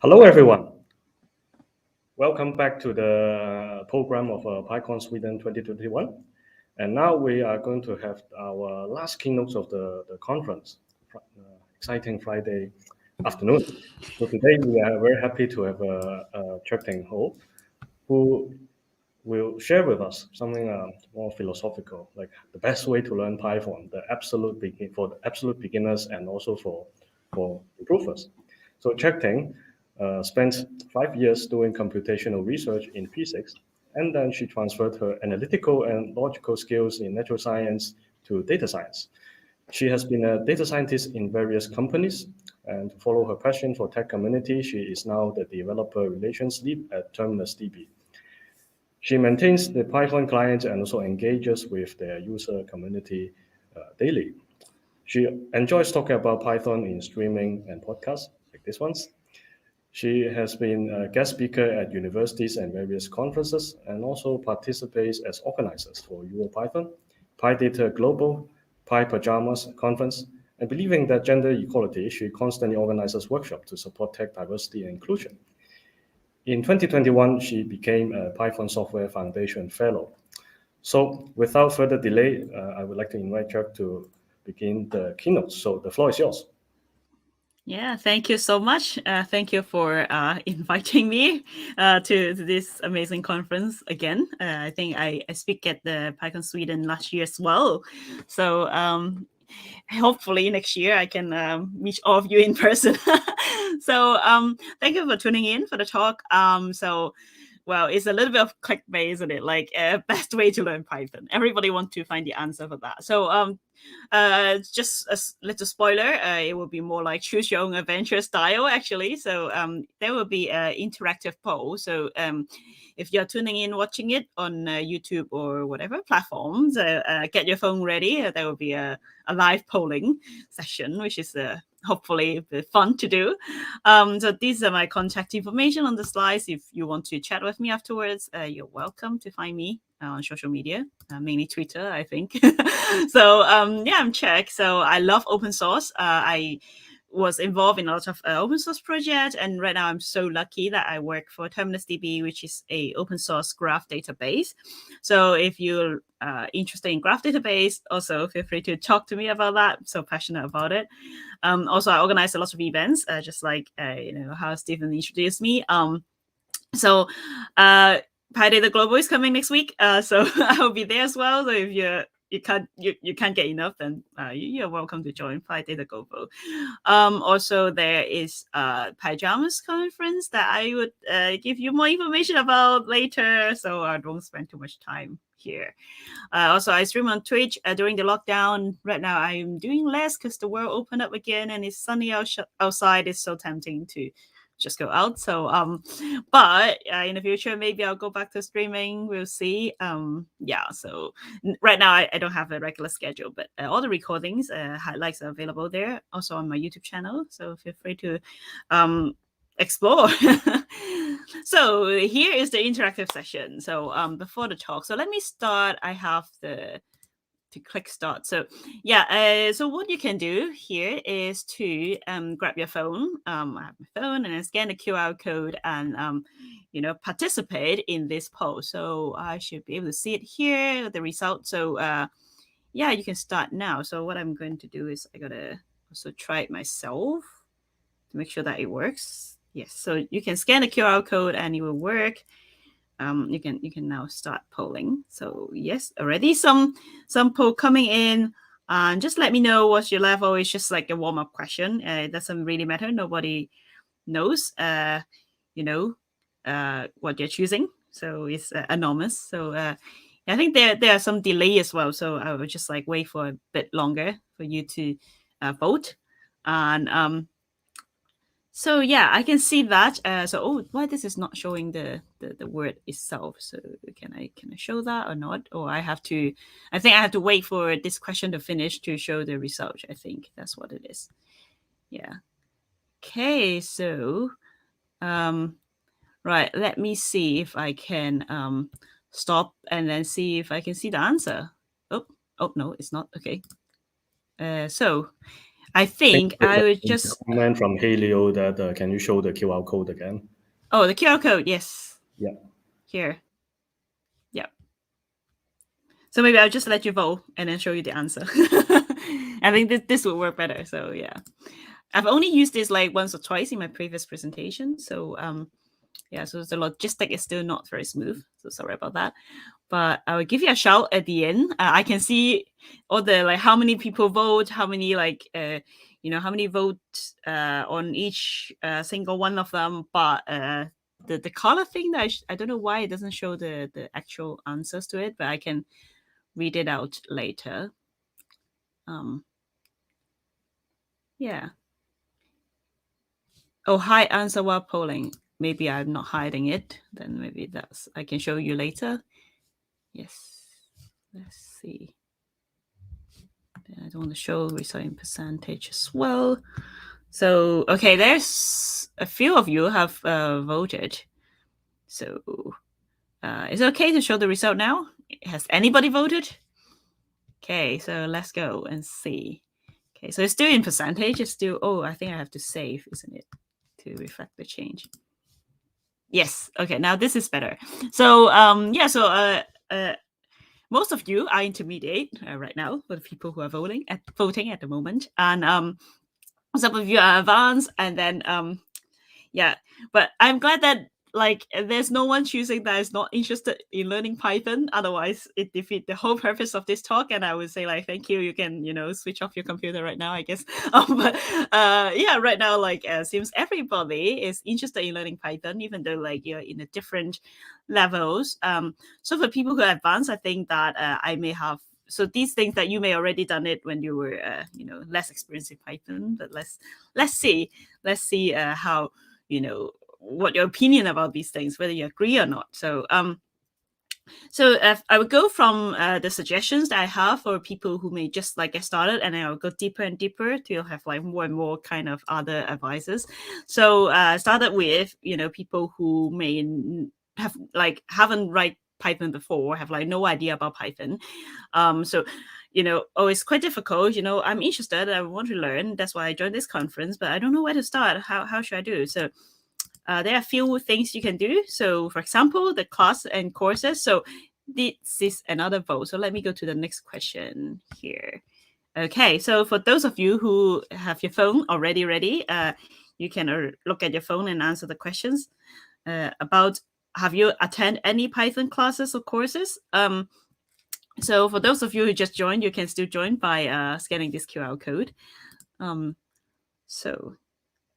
Hello, everyone. Welcome back to the program of PyCon Sweden 2021. And now we are going to have our last keynotes of the conference. Exciting Friday afternoon. So today we are very happy to have Cheuk Ting who will share with us something more philosophical, like the best way to learn Python, for the absolute beginners and also for improvers. So Cheuk Ting spent 5 years doing computational research in physics, and then she transferred her analytical and logical skills in natural science to data science. She has been a data scientist in various companies, and to follow her passion for tech community, she is now the developer relations lead at Terminus DB. She maintains the Python client and also engages with their user community daily. She enjoys talking about Python in streaming and podcasts like this ones. She has been a guest speaker at universities and various conferences and also participates as organizers for EuroPython, PyData Global, PyPajamas conference, and believing that gender equality, she constantly organizes workshops to support tech diversity and inclusion. In 2021, she became a Python Software Foundation Fellow. So without further delay, I would like to invite Cheuk to begin the keynote. So the floor is yours. Yeah, thank you so much. Thank you for inviting me to this amazing conference again. I think I speak at the PyCon Sweden last year as well. So hopefully next year I can meet all of you in person. So thank you for tuning in for the talk. Well, it's a little bit of clickbait, isn't it? Like best way to learn Python. Everybody wants to find the answer for that. So just a little spoiler, it will be more like choose your own adventure style actually. So there will be an interactive poll. So if you're tuning in watching it on YouTube or whatever platforms, get your phone ready. There will be a live polling session, which is hopefully fun to do. So these are my contact information on the slides. If you want to chat with me afterwards, you're welcome to find me on social media, mainly Twitter, I think. So yeah, I'm Cheuk. So I love open source. I was involved in a lot of open source projects, and right now I'm so lucky that I work for Terminus DB, which is a open source graph database. So if you're interested in graph database, also feel free to talk to me about that. I'm so passionate about it. Also, I organize a lot of events, just like how Stephen introduced me. So PyData Global is coming next week, so I'll be there as well. So if you can't get enough, then you're welcome to join PyData Global. Also, there is Pyjamas conference that I would give you more information about later, so I don't spend too much time here. Also, I stream on Twitch during the lockdown. Right now, I'm doing less because the world opened up again and it's sunny outside. It's so tempting to just go out. So, but in the future, maybe I'll go back to streaming. We'll see. Yeah. So right now, I don't have a regular schedule, but all the recordings, highlights are available there. Also on my YouTube channel. So feel free to explore. So here is the interactive session. So before the talk, so let me start. I have to click start. So yeah, so what you can do here is to grab your phone. I have my phone and then scan the QR code and participate in this poll. So I should be able to see it here, the result. So yeah, you can start now. So what I'm going to do is I gotta also try it myself to make sure that it works. Yes, so you can scan the QR code and it will work. You can now start polling. So yes, already some poll coming in. And just let me know what's your level. It's just like a warm-up question. It doesn't really matter. Nobody knows what you're choosing. So it's anonymous. So I think there are some delay as well. So I would just like wait for a bit longer for you to vote. And so yeah, I can see that. Why this is not showing the word itself? So can I show that or not? Or I think I have to wait for this question to finish to show the result. I think that's what it is. Yeah. Okay. So, right. Let me see if I can stop and then see if I can see the answer. Oh no, it's not. Okay. So I think I would just comment from Helio that can you show the QR code again? Oh, the QR code, yes. Yeah. Here. Yeah. So maybe I'll just let you vote and then show you the answer. I think this will work better. So yeah, I've only used this like once or twice in my previous presentation. So yeah, so the logistic is still not very smooth. So sorry about that. But I will give you a shout at the end. I can see all the like how many people vote, how many like how many votes on each single one of them. But the color thing that I don't know why it doesn't show the actual answers to it, but I can read it out later. Yeah. Oh, hide answer while polling. Maybe I'm not hiding it. Then maybe I can show you later. Yes. Let's see. I don't want to show result in percentage as well. So, okay, there's a few of you have voted. So, is it okay to show the result now? Has anybody voted? Okay, so let's go and see. Okay, so it's still in percentage. It's still, I think I have to save, isn't it? To reflect the change. Yes, okay, now this is better. So, most of you are intermediate right now for the people who are voting at the moment, and some of you are advanced, and then but I'm glad that like there's no one choosing that is not interested in learning Python. Otherwise, it defeats the whole purpose of this talk. And I would say like, thank you. You can switch off your computer right now, I guess. But right now like seems everybody is interested in learning Python, even though like you're in a different levels. So for people who are advanced, I think that I may have. So these things that you may already done it when you were less experienced in Python. But let's see how what your opinion about these things, whether you agree or not. So I would go from the suggestions that I have for people who may just like get started, and then I'll go deeper and deeper to have like more and more kind of other advices. So I started with people who may have like haven't write Python before, have like no idea about Python. So it's quite difficult. I'm interested, I want to learn, that's why I joined this conference, but I don't know where to start. How should I do? So there are a few things you can do. So for example, the class and courses. So this is another vote. So let me go to the next question here. Okay, so for those of you who have your phone already ready, you can look at your phone and answer the questions about have you attended any Python classes or courses? So for those of you who just joined, you can still join by scanning this QR code.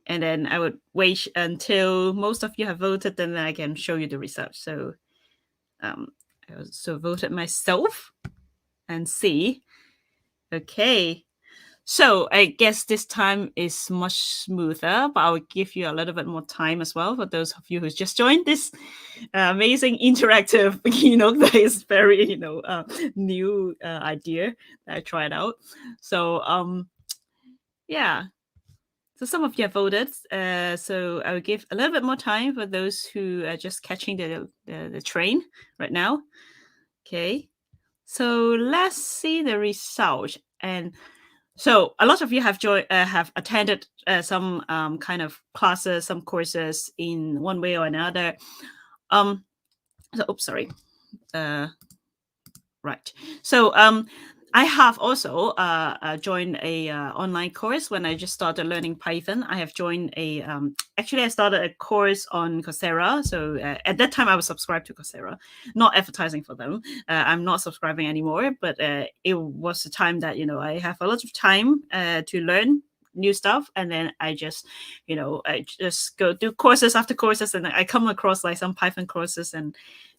And then I would wait until most of you have voted, then I can show you the results. So I also voted myself and see. Okay. So I guess this time is much smoother, but I will give you a little bit more time as well for those of you who just joined this amazing interactive keynote that is very, new idea that I tried out. So yeah. So some of you have voted. So I will give a little bit more time for those who are just catching the train right now. Okay. So let's see the result. And so a lot of you have attended some kind of classes, some courses in one way or another. Sorry. Right. So I have also joined a online course when I just started learning Python. I have joined actually I started a course on Coursera. So at that time I was subscribed to Coursera, not advertising for them. I'm not subscribing anymore, but it was a time that, I have a lot of time to learn new stuff. And then I just go do courses after courses, and I come across like some Python courses and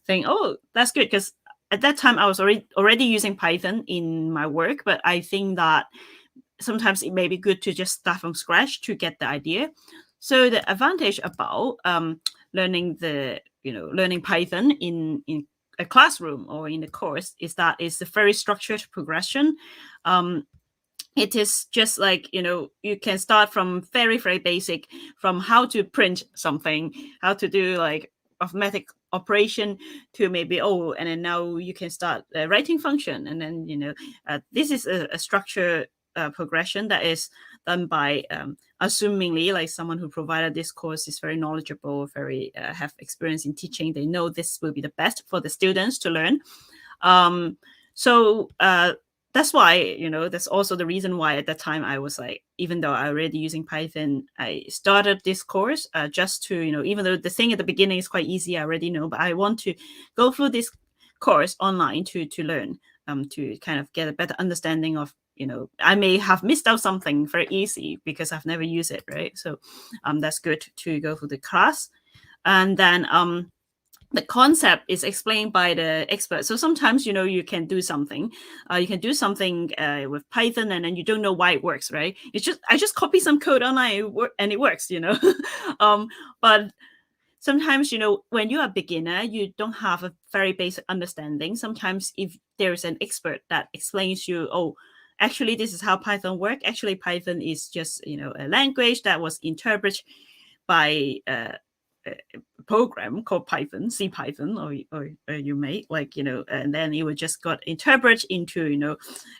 think, oh, that's good, because at that time I was already using Python in my work, but I think that sometimes it may be good to just start from scratch to get the idea. So the advantage about learning Python in a classroom or in a course is that it's a very structured progression. It is just like, you can start from very, very basic, from how to print something, how to do like arithmetic operation, to maybe and then now you can start writing function, and then this is a structure progression that is done by assumingly like someone who provided this course is very knowledgeable, very have experience in teaching. They know this will be the best for the students to learn. So that's why, that's also the reason why at that time I was like, even though I already using Python, I started this course just to, even though the thing at the beginning is quite easy, I already know, but I want to go through this course online to learn, to kind of get a better understanding of, I may have missed out something very easy because I've never used it, right? So that's good to go through the class. And then the concept is explained by the expert. So sometimes, you can do something. With Python, and then you don't know why it works, right? I just copy some code online and it works, But sometimes, when you're a beginner, you don't have a very basic understanding. Sometimes if there's an expert that explains you, oh, actually, this is how Python works. Actually, Python is just, a language that was interpreted by a program called Python, C Python, or you may and then it would just got interpreted into,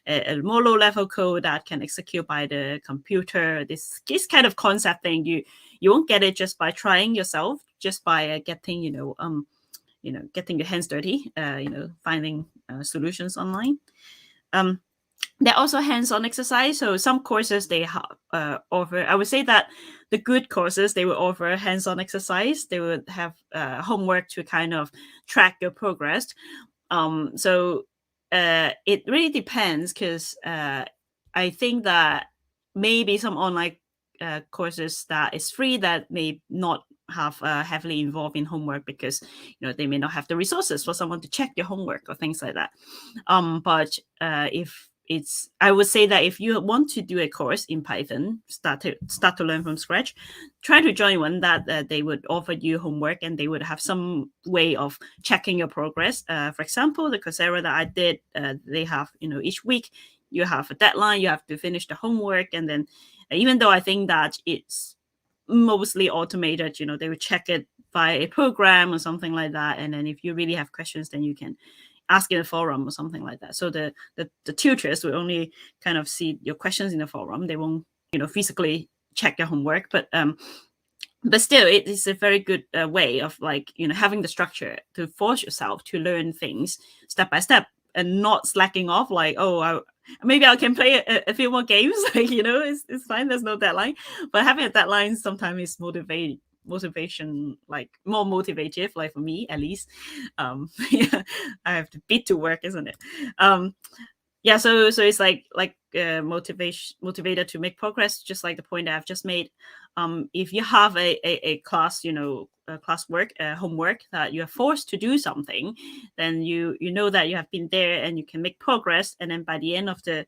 a more low level code that can execute by the computer. This kind of concept thing, you won't get it just by trying yourself, just by getting, getting your hands dirty, finding solutions online. They're also hands-on exercise. So some courses they offer, I would say that the good courses, they will offer hands-on exercise. They would have homework to kind of track your progress. So it really depends, because I think that maybe some online courses that is free that may not have heavily involved in homework, because they may not have the resources for someone to check your homework or things like that. But I would say that if you want to do a course in Python, start to learn from scratch, try to join one that they would offer you homework, and they would have some way of checking your progress. For example, the Coursera that I did, they have, each week you have a deadline, you have to finish the homework, and then even though I think that it's mostly automated, they would check it by a program or something like that, and then if you really have questions, then you can ask in a forum or something like that. So the tutors will only kind of see your questions in the forum. They won't, physically check your homework. But still, it is a very good way of having the structure to force yourself to learn things step by step and not slacking off. Like, maybe I can play a few more games. It's fine. There's no deadline. But having a deadline sometimes is motivation, like more motivative, like for me at least. I have to beat to work, isn't it? So it's like motivated to make progress, just like the point that I've just made. If you have a class, classwork, homework that you are forced to do something, then you know that you have been there and you can make progress, and then by the end of the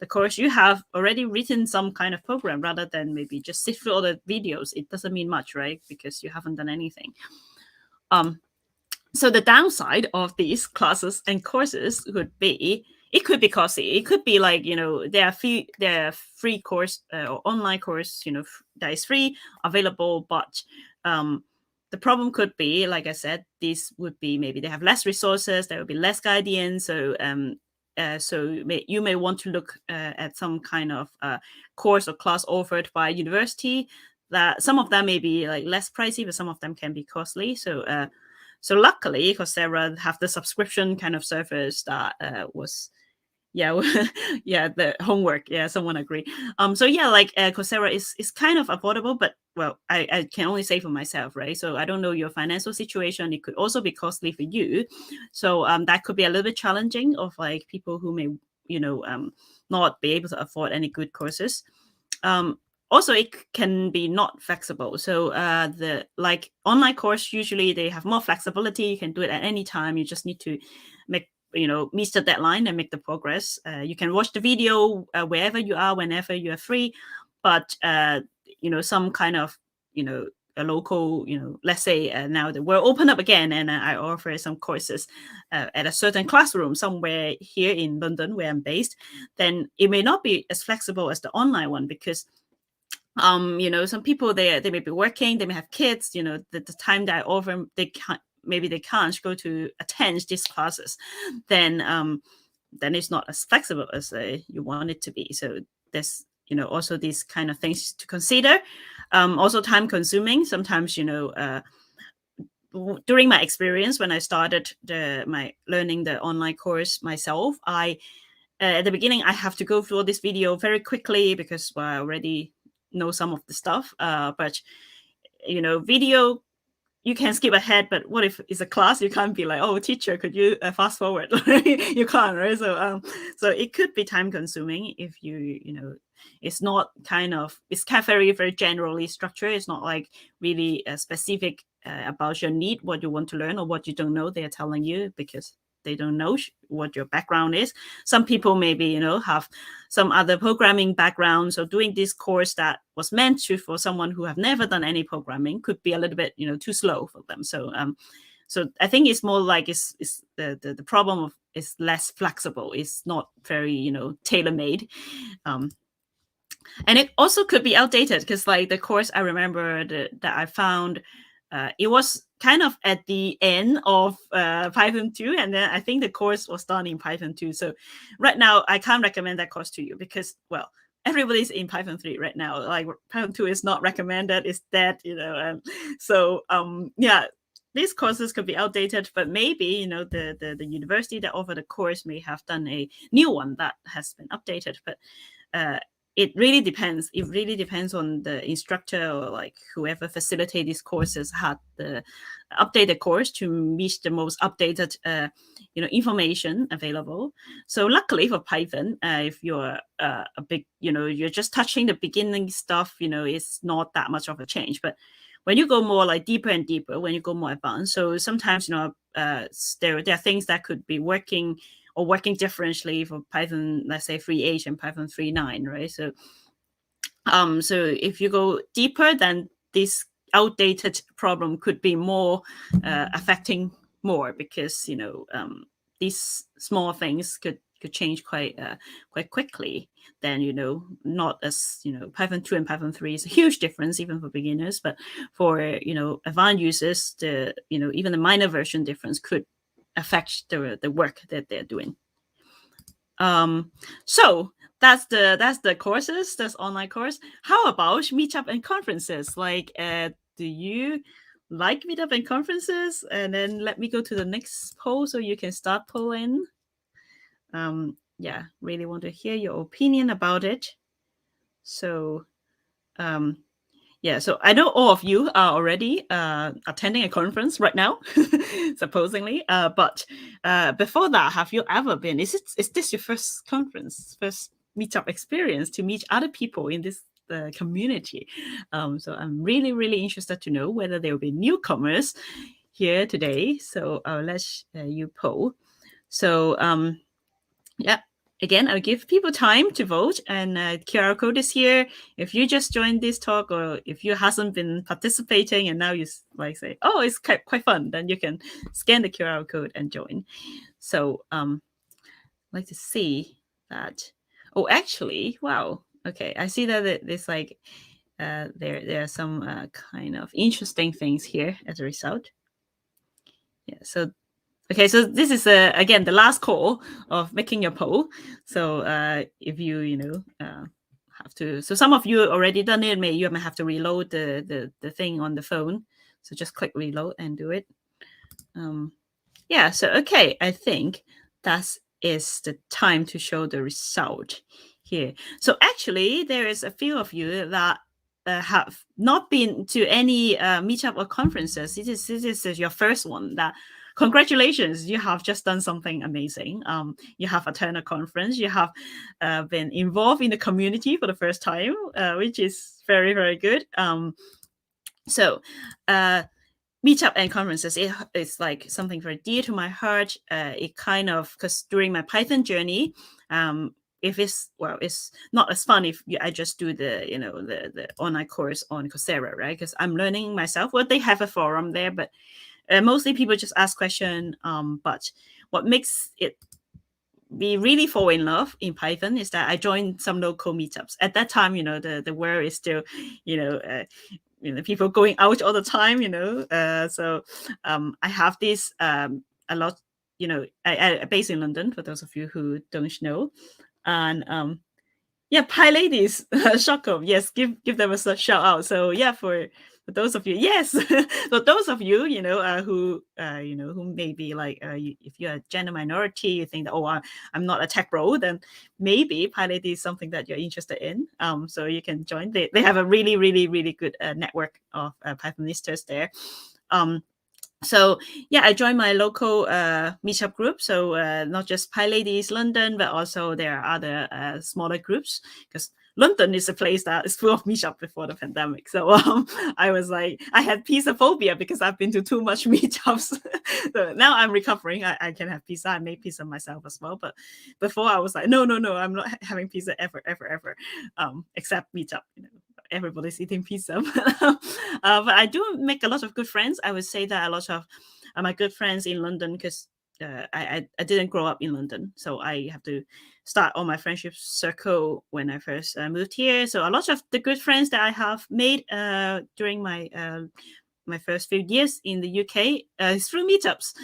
course, you have already written some kind of program, rather than maybe just sit through all the videos. It doesn't mean much, right? Because you haven't done anything. So the downside of these classes and courses could be, it could be costly. It could be like, there are free course or online course, that is free available, but the problem could be, like I said, these would be, maybe they have less resources, there will be less guidance. So you may want to look at some kind of course or class offered by university. That some of them may be like less pricey, but some of them can be costly. So luckily, Coursera have the subscription kind of service that was. The homework. Yeah, someone agree. Coursera is kind of affordable, but well, I can only say for myself, right? So I don't know your financial situation. It could also be costly for you. So that could be a little bit challenging of like people who may, not be able to afford any good courses. Also, it can be not flexible. So the online course, usually they have more flexibility. You can do it at any time. You just need to meet the deadline and make the progress. You can watch the video wherever you are, whenever you are free. But some kind of a local, let's say now that we're open up again, and I offer some courses at a certain classroom somewhere here in London where I'm based, then it may not be as flexible as the online one, because some people they may be working, they may have kids, the time that I offer, maybe they can't go to attend these classes, then it's not as flexible as you want it to be. So there's also these kind of things to consider. Also time consuming. Sometimes during my experience when I started my learning the online course myself, at the beginning I have to go through all this video very quickly because I already know some of the stuff. But video, you can skip ahead, but what if it's a class? You can't be like, oh, teacher, could you fast forward? You can't, right? So it could be time consuming if it's not it's very, very generally structured. It's not like really specific about your need, what you want to learn or what you don't know. They're telling you because they don't know what your background is. Some people maybe have some other programming background, so doing this course that was meant for someone who have never done any programming could be a little bit too slow for them. So I think it's more like it's the problem of it's less flexible. It's not very tailor-made. And it also could be outdated because like the course I remember that I found, it was kind of at the end of Python 2, and then I think the course was done in Python 2. So right now I can't recommend that course to you because, well, everybody's in Python 3 right now. Like Python 2 is not recommended, it's dead, yeah, these courses could be outdated, but maybe the university that offered the course may have done a new one that has been updated. But it really depends. It really depends on the instructor or like whoever facilitate these courses had the updated course to meet the most updated information available. So luckily for Python, if you're a big, you're just touching the beginning stuff, it's not that much of a change. But when you go more like deeper and deeper, when you go more advanced, so sometimes there are things that could be working differently for Python, let's say 3.8 and Python 3.9, right? So, so if you go deeper, then this outdated problem could be more affecting more because these small things could change quite quickly. Then not as Python 2 and Python 3 is a huge difference even for beginners, but for advanced users, the even the minor version difference could affect the work that they're doing. So that's the courses, that's online course. How about Meetup and conferences? Like, do you like Meetup and conferences? And then let me go to the next poll so you can start polling. Yeah, really want to hear your opinion about it. So, yeah, so I know all of you are already attending a conference right now, supposedly. But before that, have you ever been? Is this your first conference, first Meetup experience to meet other people in this community? So I'm really, really interested to know whether there will be newcomers here today. So I'll let you poll. So yeah. Again, I'll give people time to vote, and QR code is here. If you just joined this talk, or if you hasn't been participating and now you like say, oh, it's quite fun, then you can scan the QR code and join. So I'd like to see that. Oh, actually, wow. Okay, I see that there's like there are some kind of interesting things here as a result. Yeah, so okay, so this is again the last call of making your poll. So if you have to, so some of you already done it. You might have to reload the thing on the phone. So just click reload and do it. Yeah. So okay, I think that is the time to show the result here. So actually, there is a few of you that have not been to any meetup or conferences. This is your first one. That congratulations, you have just done something amazing. You have attended a conference. You have been involved in the community for the first time, which is very, very good. So Meetup and conferences, it's like something very dear to my heart. It kind of, because during my Python journey, if it's not as fun if I just do the online course on Coursera, right? Because I'm learning myself. Well, they have a forum there, but mostly people just ask questions. But what makes it be really fall in love in Python is that I joined some local meetups. At that time, the world is still, people going out all the time, so I have this a lot, I based in London, for those of you who don't know. And Yeah, Pie Ladies, Shockom. Yes, give them a shout out. So yeah, for those of you, yes, for those of you, who who may be like, if you're a gender minority, you think that, oh, I'm not a tech bro, then maybe Pie Lady is something that you're interested in. So you can join. They have a really, really, really good network of Pythonistas there. So yeah, I joined my local meetup group. So not just Pie Ladies London, but also there are other smaller groups, because London is a place that is full of meetup before the pandemic. So I was like, I had pizza phobia because I've been to too much meetups. So now I'm recovering. I can have pizza. I made pizza myself as well. But before I was like, no, I'm not having pizza ever, except meetup. Everybody's eating pizza. But I do make a lot of good friends. I would say that a lot of my good friends in London, because I didn't grow up in London, so I have to start all my friendship circle when I first moved here. So a lot of the good friends that I have made during my first few years in the UK is through meetups.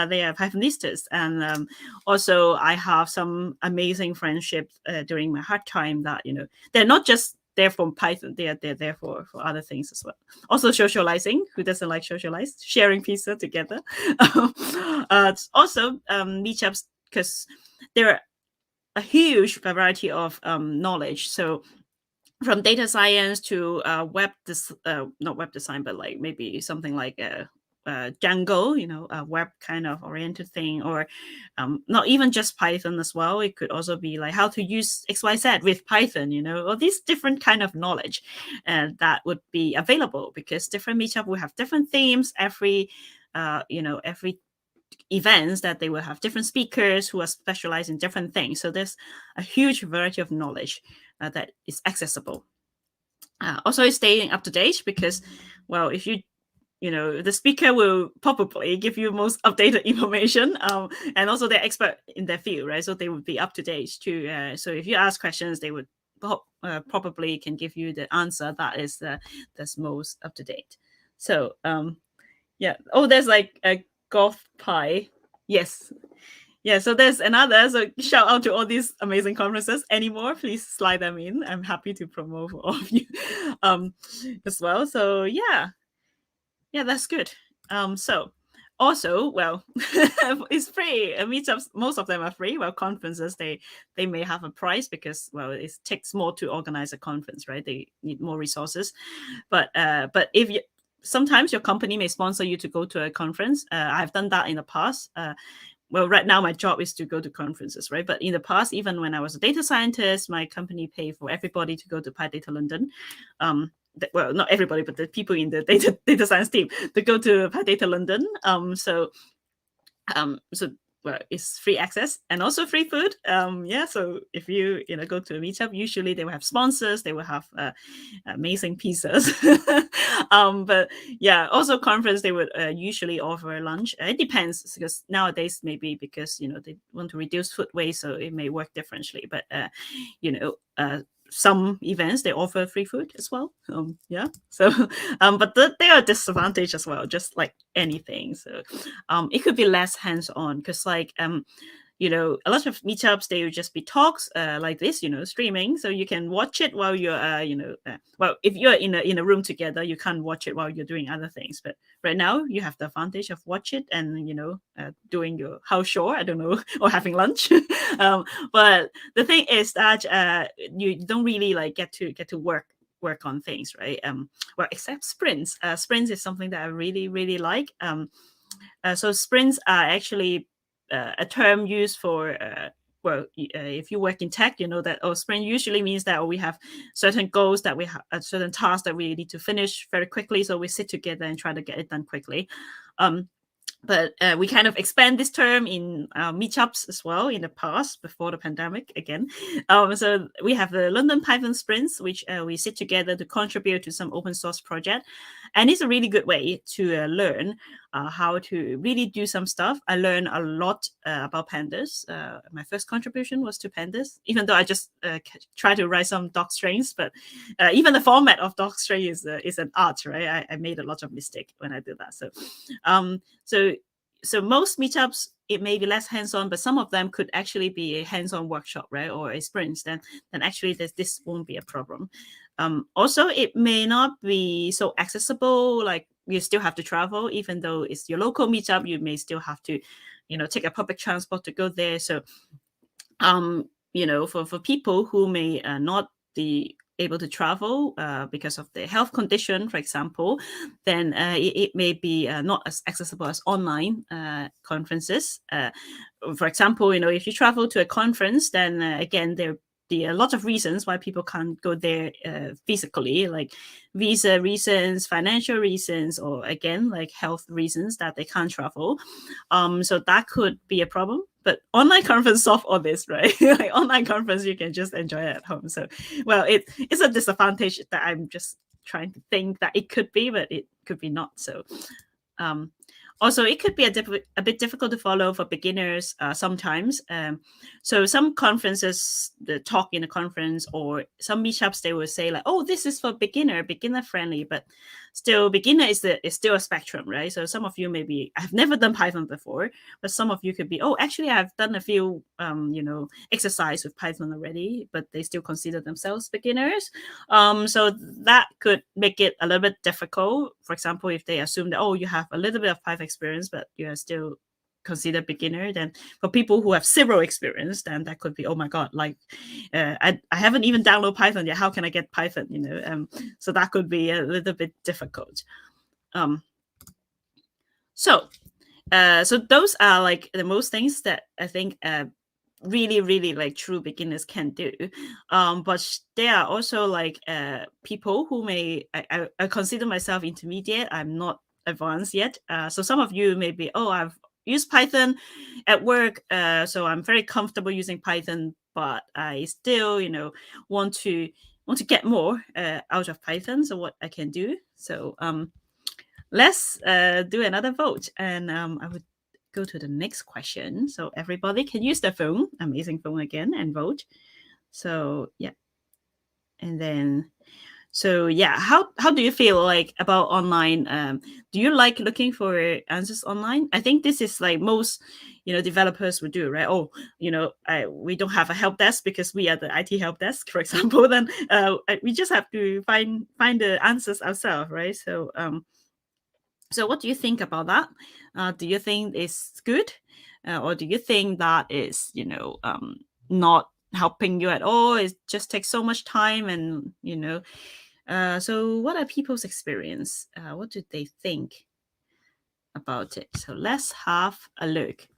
They are Pythonistas, and also I have some amazing friendships during my hard time that they're not just there for Python, they're there for other things as well. Also socializing. Who doesn't like socialize? Sharing pizza together. Also meetups, because there are a huge variety of knowledge. So from data science to not web design, but like maybe something like Django, a web kind of oriented thing, or not even just Python as well. It could also be like how to use XYZ with Python, or these different kind of knowledge that would be available, because different meetup will have different themes. Every events that they will have different speakers who are specialized in different things. So there's a huge variety of knowledge that is accessible. Also, staying up to date, because, well, if the speaker will probably give you most updated information, and also they're expert in their field, right? So they would be up to date too. So if you ask questions, they would probably can give you the answer that is that's most up to date. So yeah. Oh, there's like a golf pie. Yes. Yeah, so there's another. So shout out to all these amazing conferences. Any more, please slide them in. I'm happy to promote all of you as well. So yeah, that's good. So also, well, it's free. Meetups, most of them are free. Well, conferences, they may have a price because, well, it takes more to organize a conference, right? They need more resources. But if you sometimes your company may sponsor you to go to a conference. I've done that in the past. Well, right now my job is to go to conferences, right? But in the past, even when I was a data scientist, my company paid for everybody to go to PyData London. Well, not everybody, but the people in the data science team to go to PyData London. So well, it's free access and also free food. Yeah, so if you go to a meetup, usually they will have sponsors, they will have amazing pizzas. But yeah, also conference, they would usually offer lunch. It depends, because nowadays maybe because they want to reduce food waste, so it may work differently. But some events they offer free food as well. Yeah, so but there are disadvantages as well, just like anything. So it could be less hands-on, because like a lot of meetups, they would just be talks like this, streaming, so you can watch it while you're well, if you're in a room together, you can't watch it while you're doing other things. But right now you have the advantage of watch it and doing your house chore, I don't know, or having lunch. But the thing is that you don't really like get to work on things, right? Well, except sprints. Sprints is something that I really, really like. So sprints are actually a term used for well, if you work in tech, you know that sprint usually means that we have certain goals, that we have certain tasks that we need to finish very quickly. So we sit together and try to get it done quickly. But we kind of expand this term in meetups as well in the past, before the pandemic again. So we have the London Python Sprints, which we sit together to contribute to some open source project. And it's a really good way to learn how to really do some stuff. I learned a lot about pandas. My first contribution was to pandas, even though I just try to write some doc strings. But even the format of doc string is an art, right? I made a lot of mistake when I did that. So so most meetups, it may be less hands-on, but some of them could actually be a hands-on workshop, right, or a sprint. Then actually this won't be a problem. Also, it may not be so accessible. Like you still have to travel, even though it's your local meetup. You may still have to, take a public transport to go there. So, for people who may not be able to travel because of their health condition, for example, then it may be not as accessible as online conferences. For example, if you travel to a conference, then again, there be a lot of reasons why people can't go there physically, like visa reasons, financial reasons, or again, like health reasons that they can't travel. So that could be a problem. But online conference solve all this, right? Like online conference, you can just enjoy it at home. So, well, it's a disadvantage that I'm just trying to think that it could be, but it could be not. So, also, it could be a bit difficult to follow for beginners sometimes. So some conferences, the talk in a conference, or some meetups, they will say like, "Oh, this is for beginner friendly," but still, beginner is still a spectrum, right? So some of you maybe I've never done Python before, but some of you could be, "Oh, actually, I've done a few, exercise with Python already," but they still consider themselves beginners. So that could make it a little bit difficult. For example, if they assume that, oh, you have a little bit of Python experience, but you are still considered beginner, then for people who have zero experience, then that could be, oh my god, like I haven't even downloaded Python yet, how can I get Python, so that could be a little bit difficult. So those are like the most things that I think really, really like true beginners can do. But there are also like people who may, I consider myself intermediate. I'm not advanced yet. So some of you may be, oh, I've used Python at work, so I'm very comfortable using Python, but I still, want to get more out of Python. So what I can do. So let's do another vote, and I would go to the next question. So everybody can use their phone, amazing phone again, and vote. So yeah, and then so yeah, how do you feel like about online? Do you like looking for answers online? I think this is like most developers would do, right? Oh, we don't have a help desk because we are the IT help desk, for example. Then we just have to find the answers ourselves, right? So so what do you think about that? Do you think it's good, or do you think that is not helping you at all? It just takes so much time, and so what are people's experience? What do they think about it? So let's have a look.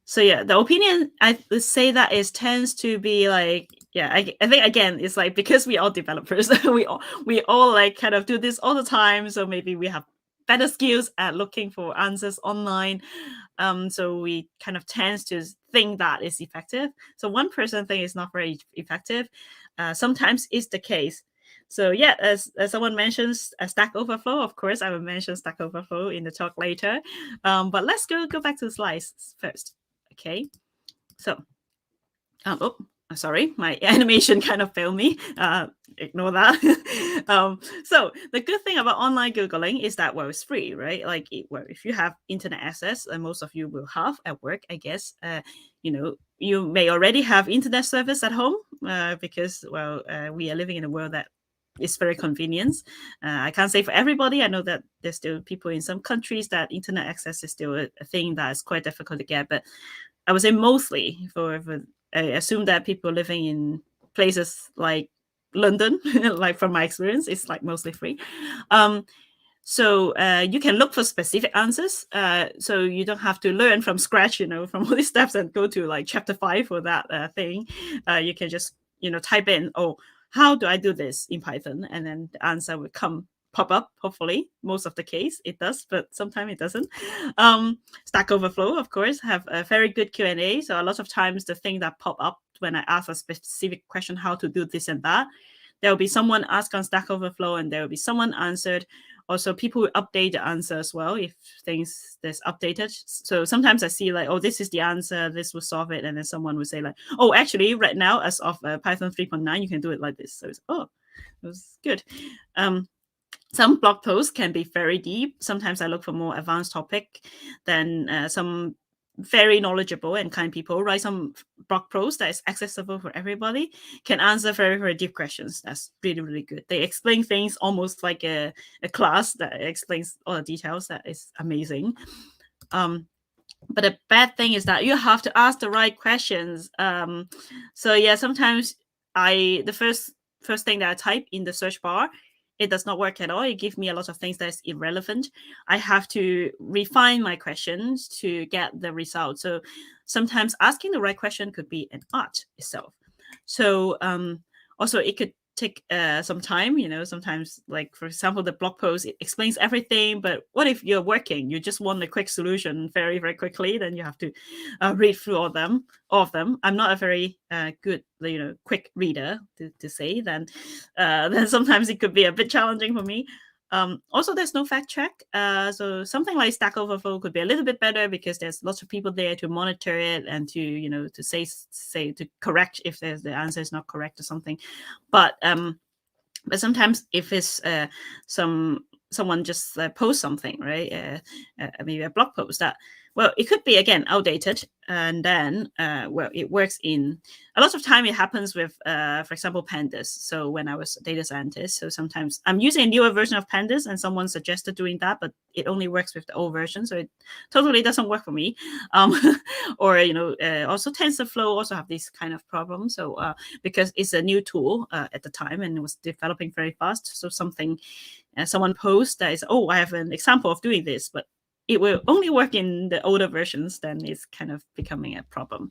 So yeah, the opinion I would say that is tends to be like, yeah, I think again it's like because we are developers, we all like kind of do this all the time. So maybe we have better skills at looking for answers online. So we kind of tends to think that is effective. So one person think it's not very effective. Sometimes it's the case. So yeah, as someone mentions Stack Overflow, of course I will mention Stack Overflow in the talk later. But let's go back to the slides first. Okay, so sorry, my animation kind of failed me. Ignore that. So the good thing about online Googling is that, well, it's free, right? Like, if you have internet access, and most of you will have at work, I guess, you may already have internet service at home because, well, we are living in a world that is very convenient. I can't say for everybody. I know that there's still people in some countries that internet access is still a thing that is quite difficult to get, but I would say mostly for I assume that people living in places like London, like from my experience, it's like mostly free. So you can look for specific answers. So you don't have to learn from scratch, from all these steps and go to like chapter 5 for that thing. You can just, type in, oh, how do I do this in Python? And then the answer will pop up, hopefully. Most of the case it does, but sometimes it doesn't. Stack Overflow, of course, have a very good Q&A. So a lot of times the thing that pop up when I ask a specific question, how to do this and that, there will be someone asked on Stack Overflow and there will be someone answered. Also, people will update the answer as well if things there's updated. So sometimes I see like, oh, this is the answer, this will solve it. And then someone will say like, oh, actually right now as of Python 3.9, you can do it like this. So it's, oh, it was good. some blog posts can be very deep. Sometimes I look for more advanced topic than some very knowledgeable and kind people write some blog posts that is accessible for everybody, can answer very, very deep questions. That's really, really good. They explain things almost like a class that explains all the details. That is amazing. But the bad thing is that you have to ask the right questions. So yeah, sometimes the first thing that I type in the search bar, it does not work at all. It gives me a lot of things that's irrelevant. I have to refine my questions to get the result. So sometimes asking the right question could be an art itself. So also it could take some time, sometimes, like, for example, the blog post, it explains everything, but what if you're working, you just want a quick solution very, very quickly, then you have to read through all of them. I'm not a very good quick reader to say, then sometimes it could be a bit challenging for me. Also, there's no fact check, so something like Stack Overflow could be a little bit better because there's lots of people there to monitor it and to to say to correct if the answer is not correct or something. But sometimes if it's someone just post something, right, maybe a blog post that, well, it could be, again, outdated, and then it works in a lot of time. It happens with for example, pandas. So when I was a data scientist, so sometimes I'm using a newer version of pandas and someone suggested doing that, but it only works with the old version, so it totally doesn't work for me. Or also TensorFlow also have this kind of problem. So because it's a new tool at the time and it was developing very fast, so someone posts that is, oh, I have an example of doing this, but it will only work in the older versions, then it's kind of becoming a problem.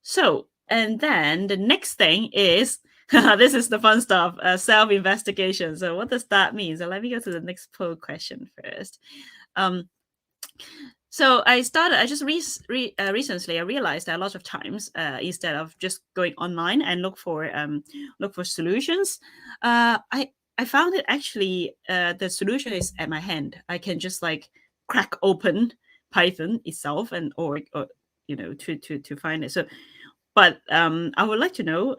So, and then the next thing is, this is the fun stuff, self-investigation. So what does that mean? So let me go to the next poll question first. So I just recently I realized that a lot of times, instead of just going online and look for solutions, I found it actually the solution is at my hand. I can just like crack open Python itself or to find it. So, but I would like to know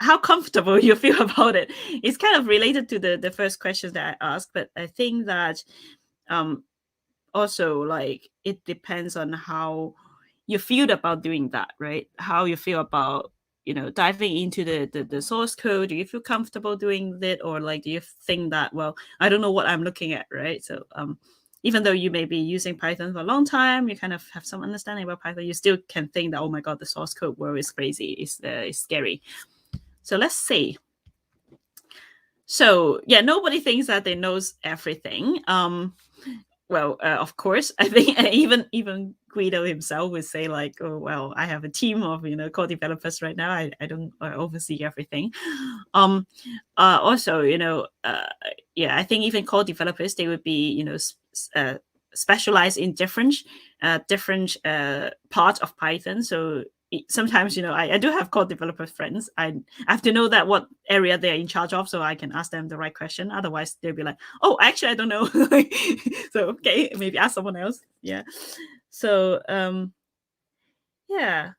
how comfortable you feel about it. It's kind of related to the first questions that I asked, but I think that also, like, it depends on how you feel about doing that, right? How you feel about diving into the source code. Do you feel comfortable doing it, or like do you think that, well, I don't know what I'm looking at, right? So even though you may be using Python for a long time, you kind of have some understanding about Python, you still can think that, oh my god, the source code world is crazy, it's scary. So let's see. So yeah, nobody thinks that they knows everything. Well, of course, I think even Guido himself would say, like, oh, well, I have a team of core developers right now. I don't oversee everything. Also, yeah, I think even core developers, they would be specialized in different parts of Python. So sometimes I do have core developer friends. I have to know that what area they're in charge of, so I can ask them the right question. Otherwise they'll be like, oh, actually I don't know. So okay, maybe ask someone else. Yeah. So yeah.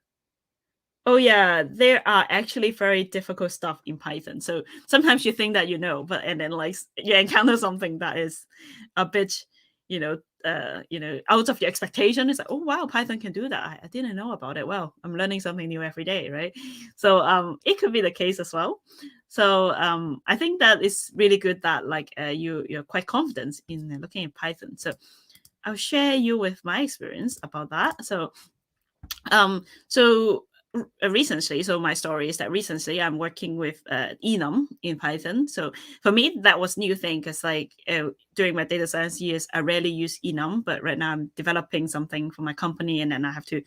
Oh yeah, there are actually very difficult stuff in Python. So sometimes you think that but and then like you encounter something that is a bit out of your expectation. It's like, oh wow, Python can do that. I didn't know about it. Well, I'm learning something new every day, right? So it could be the case as well. So I think that it's really good that like you're quite confident in looking at Python. So I'll share you with my experience about that. So recently, so my story is that recently I'm working with enum in Python. So for me, that was new thing because like during my data science years, I rarely use enum, but right now I'm developing something for my company, and then I have to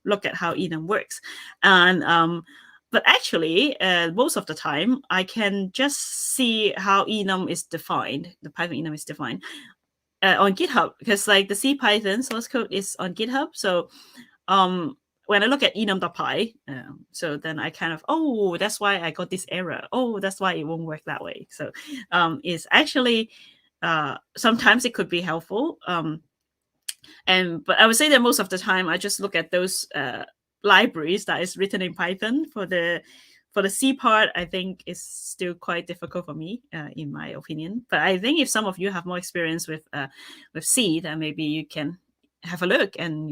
look at how enum works. And but actually, most of the time, I can just see how enum is defined. The Python enum is defined on GitHub, because like the C Python source code is on GitHub. So when I look at enum.py, so then I kind of, oh, that's why I got this error. Oh, that's why it won't work that way. So it's actually sometimes it could be helpful. But I would say that most of the time I just look at those libraries that is written in Python for the for the C part, I think is still quite difficult for me, in my opinion. But I think if some of you have more experience with C, then maybe you can have a look and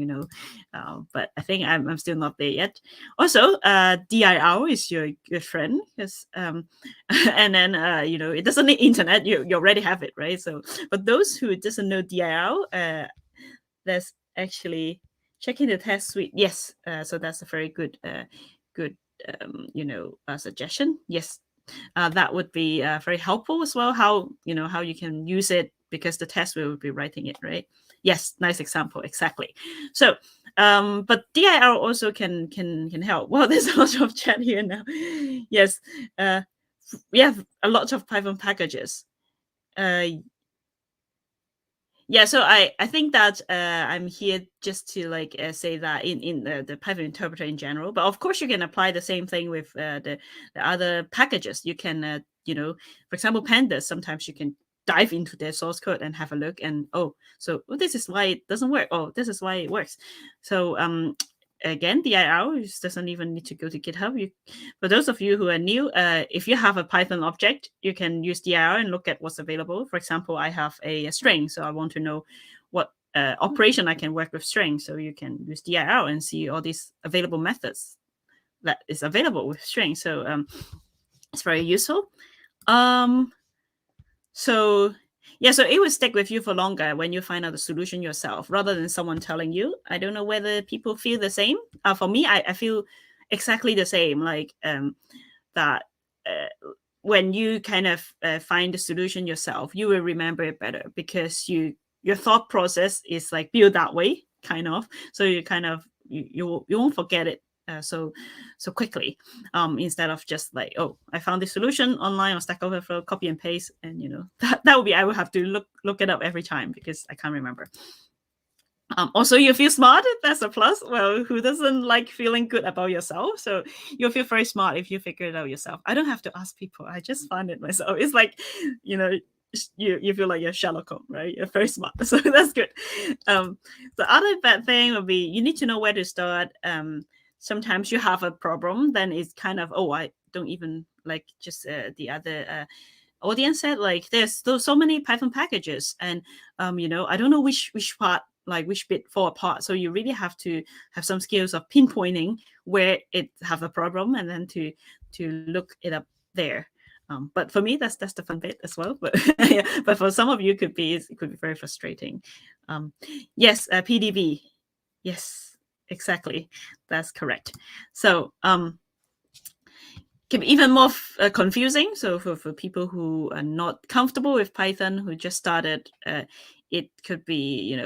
but I think I'm still not there yet. Also, dir is your good friend, because and then it doesn't need internet, you already have it, right? So but those who doesn't know dir, there's actually checking the test suite. Yes, so that's a very good suggestion. Yes, that would be very helpful as well. How you can use it, because the test will be writing it, right? Yes, nice example, exactly. So but dir also can help. Well, there's a lot of chat here now. Yes, we have a lot of Python packages. Yeah, so I think that I'm here just to say that in the Python interpreter in general, but of course you can apply the same thing with the other packages. You can for example, pandas, sometimes you can dive into their source code and have a look, and this is why it doesn't work, this is why it works. So again, dir doesn't even need to go to GitHub. For those of you who are new, if you have a Python object, you can use dir and look at what's available. For example, I have a string, so I want to know what operation I can work with string. So you can use dir and see all these available methods that is available with string. So it's very useful. So it will stick with you for longer when you find out the solution yourself, rather than someone telling you. I don't know whether people feel the same. For me, I feel exactly the same. That when you kind of find the solution yourself, you will remember it better, because your thought process is built that way, kind of. So you kind of you won't forget it so quickly, instead of just I found the solution online on Stack Overflow, copy and paste, and that would be, I would have to look it up every time because I can't remember. Also, you feel smart. That's a plus. Well, who doesn't like feeling good about yourself? So you'll feel very smart if you figure it out yourself. I don't have to ask people. I just find it myself. It's you feel like you're Sherlock Holmes, right? You're very smart. So that's good. The other bad thing would be you need to know where to start. Sometimes you have a problem, then it's kind of, I don't even just the other audience said, there's so many Python packages, and I don't know which part, which bit fall apart. So you really have to have some skills of pinpointing where it have a problem, and then to look it up there. But for me, that's the fun bit as well. But but for some of you, it could be very frustrating. Yes, PDB. Yes, exactly. That's correct. So can be even more confusing. So for people who are not comfortable with Python, who just started, it could be,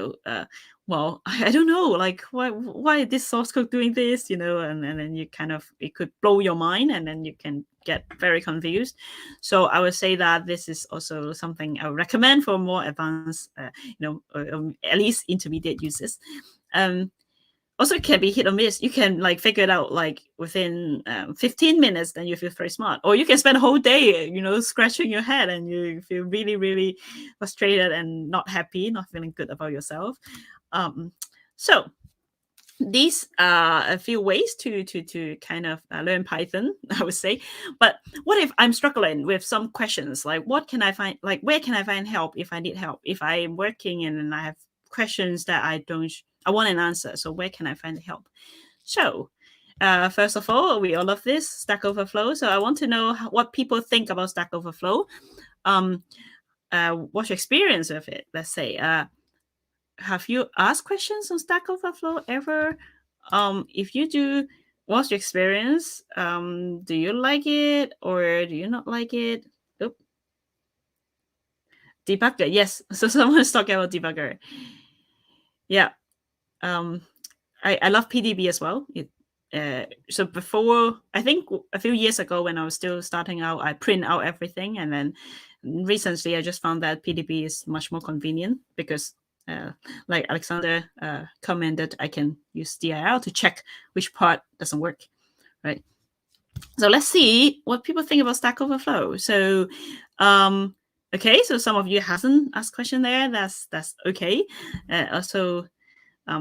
well, I don't know, why is this source code doing this, and then you kind of, it could blow your mind, and then you can get very confused. So I would say that this is also something I would recommend for more advanced, at least intermediate users. Also, it can be hit or miss. You can figure it out within 15 minutes, then you feel very smart. Or you can spend a whole day, scratching your head, and you feel really, really frustrated and not happy, not feeling good about yourself. So these are a few ways to kind of learn Python, I would say. But what if I'm struggling with some questions? What can I find? Where can I find help if I need help? If I'm working and I have questions that I want an answer. So where can I find the help? So first of all, we all love this Stack Overflow. So I want to know what people think about Stack Overflow. What's your experience with it? Let's say, have you asked questions on Stack Overflow ever? If you do, what's your experience? Do you like it or do you not like it? Oop. Debugger, yes. So someone's talking about debugger. Yeah. I love PDB as well. So before, I think a few years ago when I was still starting out, I print out everything, and then recently I just found that PDB is much more convenient because, like Alexander commented, I can use dir to check which part doesn't work, right? So let's see what people think about Stack Overflow. So, okay, so some of you hasn't asked question there. That's okay. Also,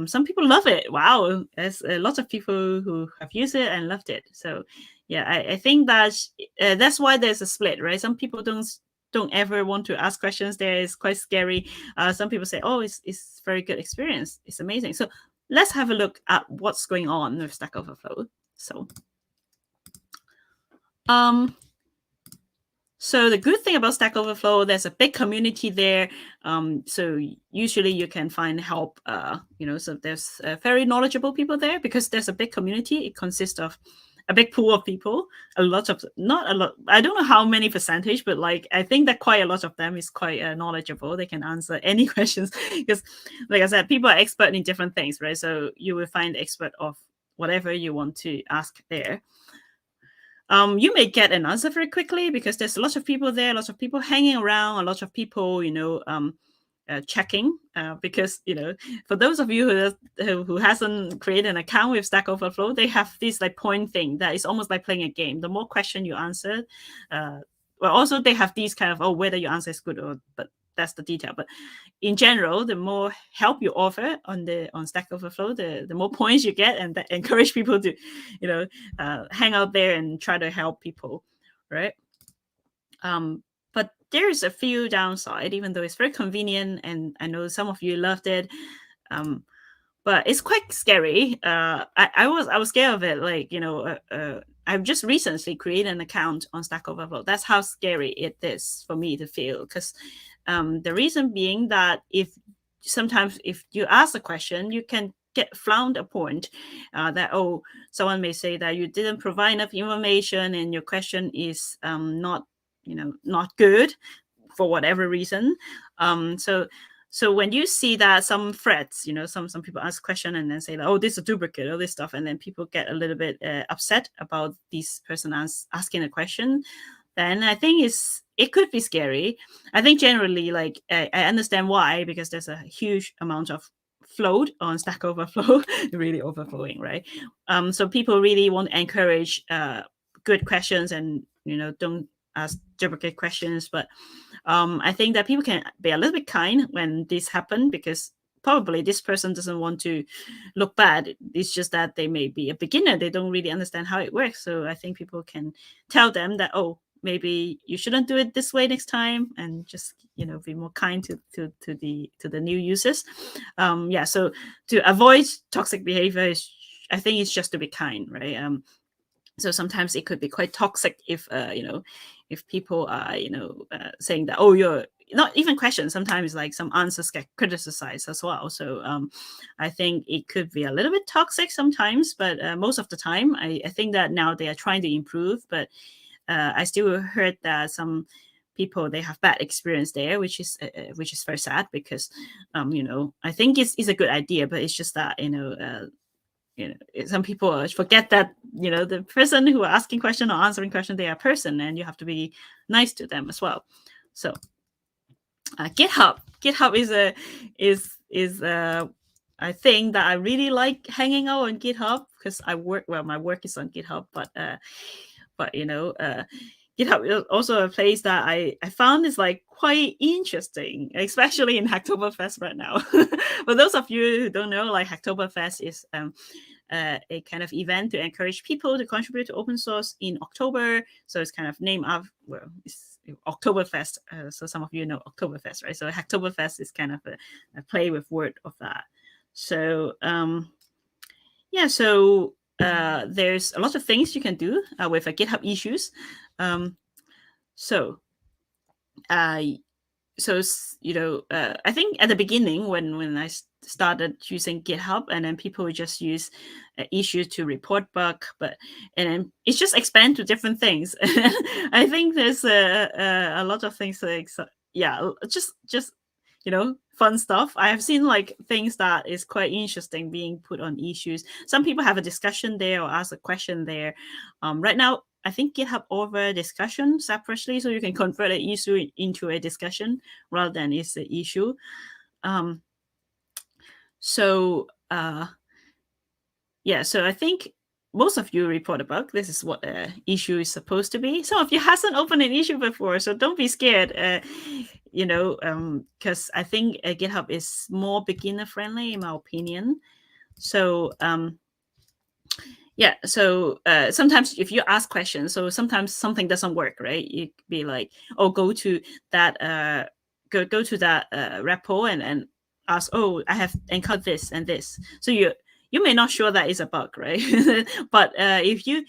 some people love it. Wow, there's lots of people who have used it and loved it. So yeah, I think that's why there's a split, right? Some people don't ever want to ask questions there. It's quite scary. Some people say, oh, it's very good experience. It's amazing. So let's have a look at what's going on with Stack Overflow. So the good thing about Stack Overflow, there's a big community there. So usually you can find help, so there's very knowledgeable people there because there's a big community. It consists of a big pool of people, not a lot. I don't know how many percentage, but like, I think that quite a lot of them is quite knowledgeable. They can answer any questions because, like I said, people are expert in different things, right? So you will find expert of whatever you want to ask there. You may get an answer very quickly because there's a lot of people there, lots of people hanging around, a lot of people, checking. Because for those of you who hasn't created an account with Stack Overflow, they have this like point thing that is almost like playing a game. The more question you answer, also they have these kind of whether your answer is good but that's the detail. But in general, the more help you offer on Stack Overflow, the more points you get, and that encourage people to, hang out there and try to help people, right? But there's a few downside, even though it's very convenient, and I know some of you loved it. But it's quite scary. I was scared of it. Like, I've just recently created an account on Stack Overflow. That's how scary it is for me to feel. Because the reason being that sometimes if you ask a question, you can get frowned upon. That someone may say that you didn't provide enough information and your question is not good for whatever reason. So when you see that some threads, some people ask a question and then say, oh, this is a duplicate, all this stuff, and then people get a little bit upset about this person asking a question, then I think it could be scary. I think generally, like, I understand why, because there's a huge amount of float on Stack Overflow, really overflowing, right? So people really want to encourage good questions and, don't ask duplicate questions. But I think that people can be a little bit kind when this happens, because probably this person doesn't want to look bad. It's just that they may be a beginner. They don't really understand how it works. So I think people can tell them that, maybe you shouldn't do it this way next time, and just be more kind to the new users. So to avoid toxic behavior, I think it's just to be kind, right? So sometimes it could be quite toxic if if people are saying that, you're not even questions. Sometimes like some answers get criticized as well. So I think it could be a little bit toxic sometimes, but most of the time I think that now they are trying to improve. But I still heard that some people, they have bad experience there, which is very sad, because I think it's a good idea, but it's just that some people forget that the person who are asking question or answering question, they are a person, and you have to be nice to them as well. So GitHub is I think that I really like hanging out on GitHub, because my work is on GitHub, but GitHub is also a place that I found is like quite interesting, especially in Hacktoberfest right now. For those of you who don't know, like, Hacktoberfest is a kind of event to encourage people to contribute to open source in October. So it's kind of named after, it's Oktoberfest. So some of you know Oktoberfest, right? So Hacktoberfest is kind of a play with word of that. So there's a lot of things you can do with GitHub issues. I think at the beginning when I started using GitHub, and then people would just use issues to report bug, and then it's just expand to different things. I think there's a lot of things like, just fun stuff. I have seen like things that is quite interesting being put on issues. Some people have a discussion there or ask a question there. Right now, I think GitHub offer discussion separately, so you can convert an issue into a discussion rather than it's an issue. So I think most of you report a bug. This is what an issue is supposed to be. Some of you hasn't opened an issue before, so don't be scared. because I think GitHub is more beginner friendly in my opinion. So sometimes if you ask questions, so sometimes something doesn't work, right? You could be like, oh, go to that repo and ask, oh, I have encountered this and this. So you may not sure that is a bug, right? But if you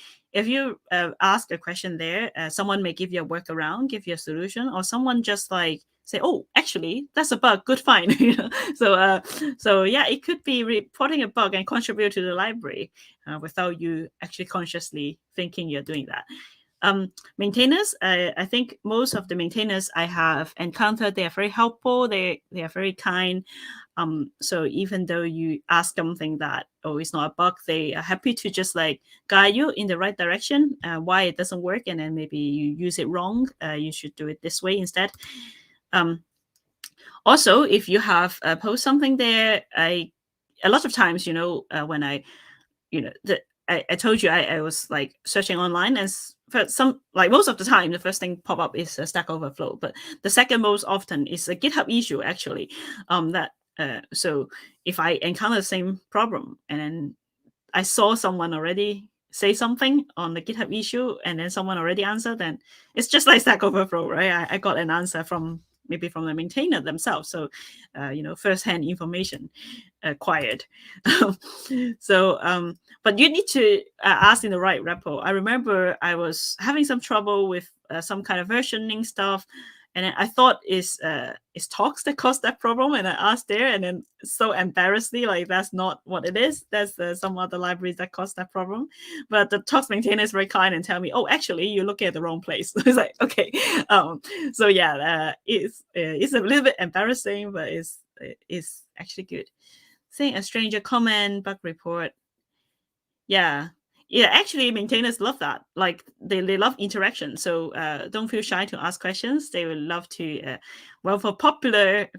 ask a question there, someone may give you a workaround, give you a solution, or someone just like say, oh, actually that's a bug, good find. So yeah, it could be reporting a bug and contribute to the library without you actually consciously thinking you're doing that. Maintainers, I think most of the maintainers I have encountered, they are very helpful, they are very kind. So even though you ask something that, oh, it's not a bug, they are happy to just like guide you in the right direction, why it doesn't work, and then maybe you use it wrong, you should do it this way instead. Also, if you have post something there, a lot of times, when I told you I was like searching online, and for some, like most of the time, the first thing pop up is StackOverflow, but the second most often is a GitHub issue actually. So if I encounter the same problem and then I saw someone already say something on the GitHub issue and then someone already answered, then it's just like Stack Overflow, right? I got an answer from maybe from the maintainer themselves. So, first-hand information acquired. But you need to ask in the right repo. I remember I was having some trouble with some kind of versioning stuff, and I thought it's talks that caused that problem, and I asked there, and then so embarrassingly, like that's not what it is. That's some other libraries that caused that problem. But the talks maintainer is very kind and tell me, oh, actually, you're looking at the wrong place. It's like, okay. So yeah, it's a little bit embarrassing, but it's actually good. Saying a stranger comment, bug report. Yeah, actually maintainers love that. Like they love interaction, so don't feel shy to ask questions. They would love to for popular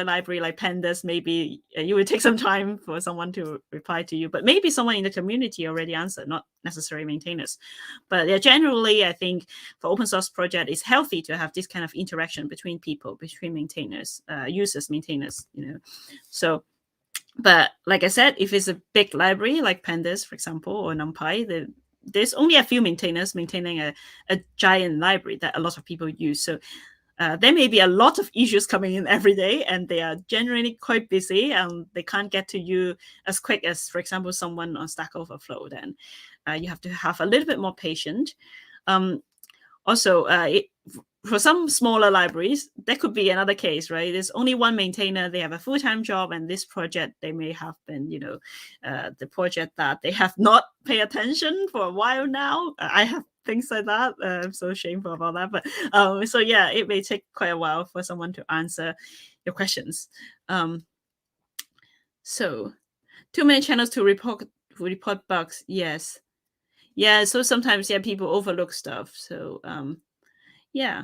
library like pandas, maybe you would take some time for someone to reply to you, but maybe someone in the community already answered, not necessarily maintainers. But yeah, generally I think for open source project, it's healthy to have this kind of interaction between people, between maintainers, users, maintainers, so. But like I said, if it's a big library like Pandas, for example, or NumPy, there's only a few maintainers maintaining a giant library that a lot of people use. So there may be a lot of issues coming in every day, and they are generally quite busy, and they can't get to you as quick as, for example, someone on Stack Overflow. Then you have to have a little bit more patience. Also, for some smaller libraries, that could be another case, right? There's only one maintainer, they have a full-time job, and this project, they may have been, the project that they have not paid attention for a while now. I have things like that. I'm so shameful about that. But so yeah, it may take quite a while for someone to answer your questions. So too many channels to report bugs. Yes. Yeah, so sometimes, people overlook stuff. So yeah,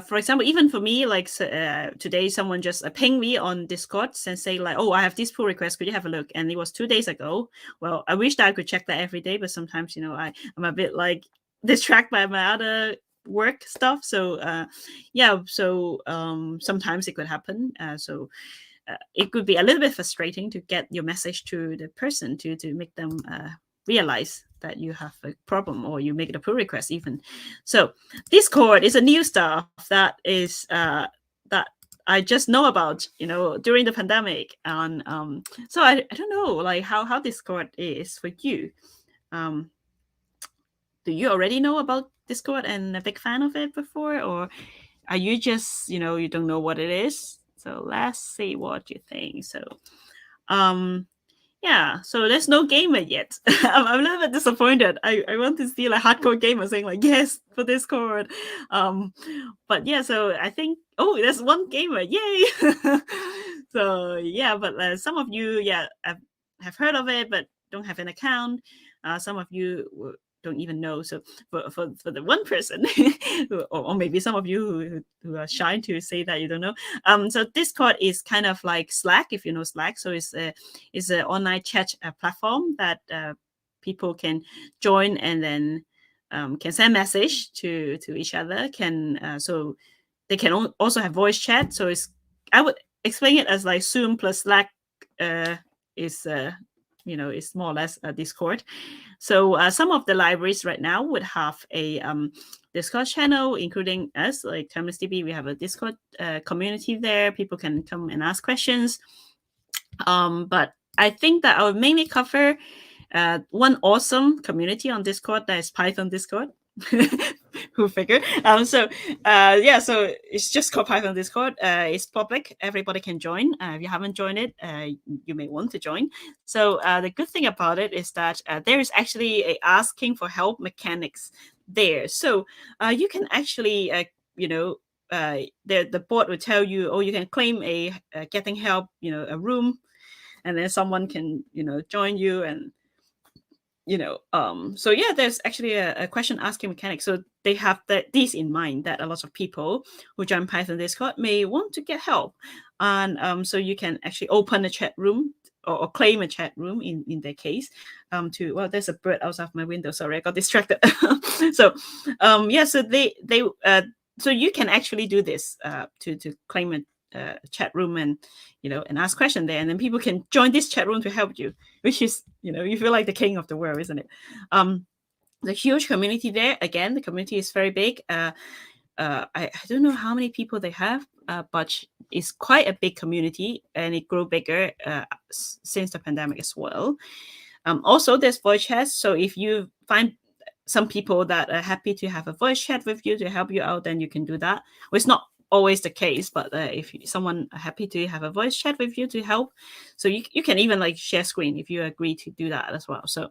for example, even for me, like today someone just pinged me on Discord and say like, oh, I have this pull request, could you have a look? And it was 2 days ago. Well, I wish that I could check that every day, but sometimes I'm a bit like distracted by my other work stuff. So sometimes it could happen. So it could be a little bit frustrating to get your message to the person to make them realize that you have a problem, or you make a pull request even. So Discord is a new stuff that is that I just know about, during the pandemic. And so I don't know like how Discord is for you. Do you already know about Discord and a big fan of it before, or are you just, you don't know what it is? So let's see what you think. So yeah, so there's no gamer yet. I'm a little bit disappointed. I want to see like hardcore gamers saying like yes for Discord. But yeah, so I think there's one gamer, yay! So yeah, but some of you have heard of it but don't have an account. Some of you don't even know. So for the one person, or maybe some of you who are shy to say that you don't know. So Discord is kind of like Slack, if you know Slack. So it's an online chat platform that people can join and then can send message to each other. So they can also have voice chat. So I would explain it as like Zoom plus Slack is is more or less a Discord. So some of the libraries right now would have a Discord channel, including us, like TermisDB. We have a Discord community there. People can come and ask questions. But I think that I would mainly cover one awesome community on Discord, that is Python Discord. Who figured? So it's just called Python Discord. It's public; everybody can join. If you haven't joined it, you may want to join. So the good thing about it is that there is actually a asking for help mechanics there. So you can actually, the board will tell you, oh, you can claim a getting help, a room, and then someone can join you, and so yeah, there's actually a question asking mechanic. So they have these in mind, that a lot of people who join Python Discord may want to get help, and so you can actually open a chat room or claim a chat room in their case. Well, there's a bird outside my window. Sorry, I got distracted. So so they so you can actually do this to claim a chat room and and ask question there, and then people can join this chat room to help you, which is you feel like the king of the world, isn't it? The huge community there. Again, the community is very big. I don't know how many people they have, but it's quite a big community, and it grew bigger since the pandemic as well. Also, there's voice chats. So if you find some people that are happy to have a voice chat with you to help you out, then you can do that. Well, it's not always the case, but if someone happy to have a voice chat with you to help, so you can even like share screen if you agree to do that as well. So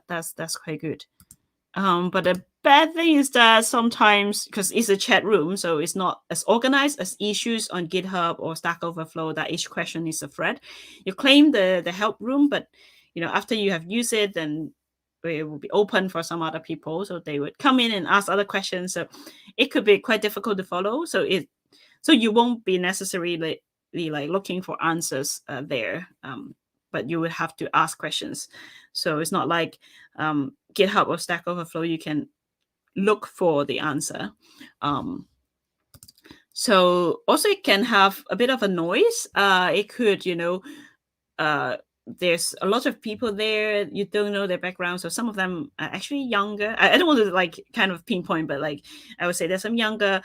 that's quite good. But the bad thing is that sometimes, because it's a chat room, so it's not as organized as issues on GitHub or StackOverflow, that each question is a thread. You claim the help room, but after you have used it, then it will be open for some other people, so they would come in and ask other questions. So it could be quite difficult to follow. So you won't be necessarily like looking for answers there, but you would have to ask questions. So it's not like GitHub or Stack Overflow, you can look for the answer. So also it can have a bit of a noise. It could, there's a lot of people there, you don't know their background, so some of them are actually younger. I don't want to like kind of pinpoint, but like I would say there's some younger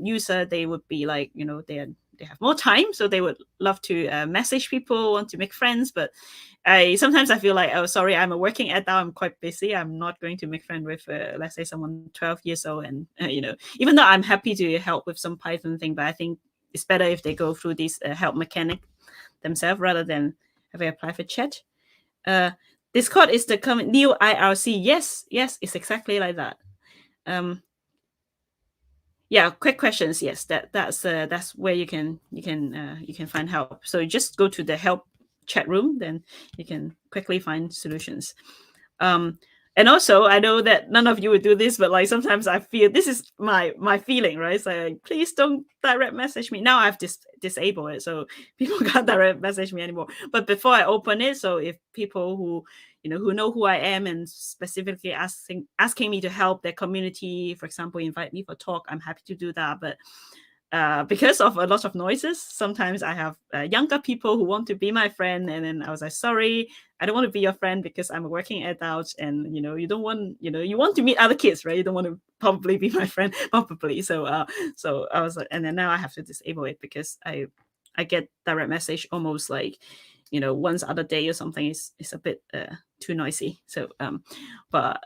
user. They would be like, they have more time, so they would love to message people, want to make friends, but sometimes I feel like, oh, sorry, I'm a working adult, I'm quite busy, I'm not going to make friends with let's say someone 12 years old, and even though I'm happy to help with some Python thing, but I think it's better if they go through this help mechanic themselves rather than having a private chat. Discord is the new IRC. Yes, it's exactly like that. Yeah, quick questions. Yes, that's where you can find help. So you just go to the help chat room, then you can quickly find solutions. And also, I know that none of you would do this, but like sometimes I feel, this is my feeling, right? So like, please don't direct message me. Now I've disabled it, so people can't direct message me anymore. But before I open it, so if people who know who I am and specifically asking me to help their community, for example, invite me for talk, I'm happy to do that. But because of a lot of noises, sometimes I have younger people who want to be my friend, and then I was like, sorry, I don't want to be your friend because I'm a working adult, and you don't want, you want to meet other kids, right? You don't want to probably be my friend, probably. So I was like, and then now I have to disable it because I get direct message almost like once other day or something. Is a bit too noisy. So but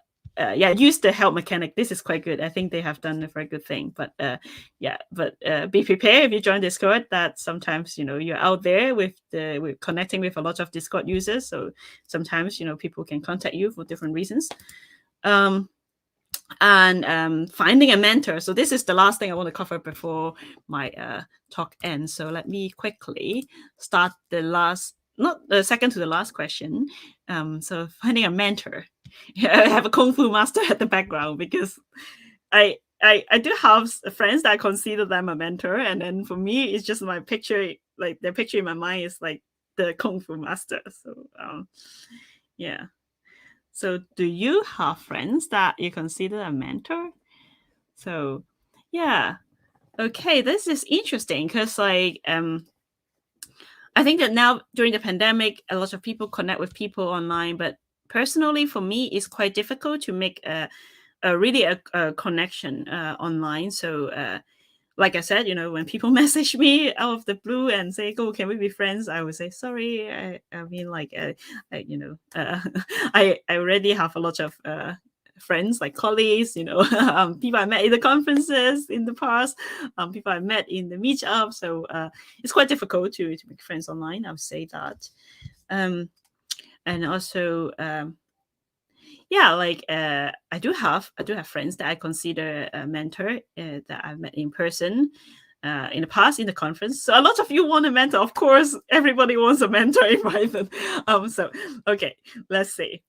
yeah, use the help mechanic. This is quite good. I think they have done a very good thing. But be prepared if you join Discord that sometimes you're out there with connecting with a lot of Discord users. So sometimes people can contact you for different reasons. And finding a mentor. So this is the last thing I want to cover before my talk ends. So let me quickly start not the second to the last question. So finding a mentor. I have a Kung Fu master at the background because I do have friends that I consider them a mentor, and then for me it's just my picture, like their picture in my mind is like the Kung Fu master. So yeah. So do you have friends that you consider a mentor? So yeah. Okay, this is interesting because like I think that now during the pandemic, a lot of people connect with people online, but personally for me, it's quite difficult to make a connection online. So like I said, when people message me out of the blue and say, "Oh, can we be friends?" I would say, "Sorry, I mean, like, I already have a lot of friends, like colleagues, people I met in the conferences in the past, people I met in the Meetup. So it's quite difficult to make friends online. I would say that, and also." Yeah, like I do have friends that I consider a mentor that I've met in person in the past in the conference. So a lot of you want a mentor, of course. Everybody wants a mentor in Python. So okay, let's see.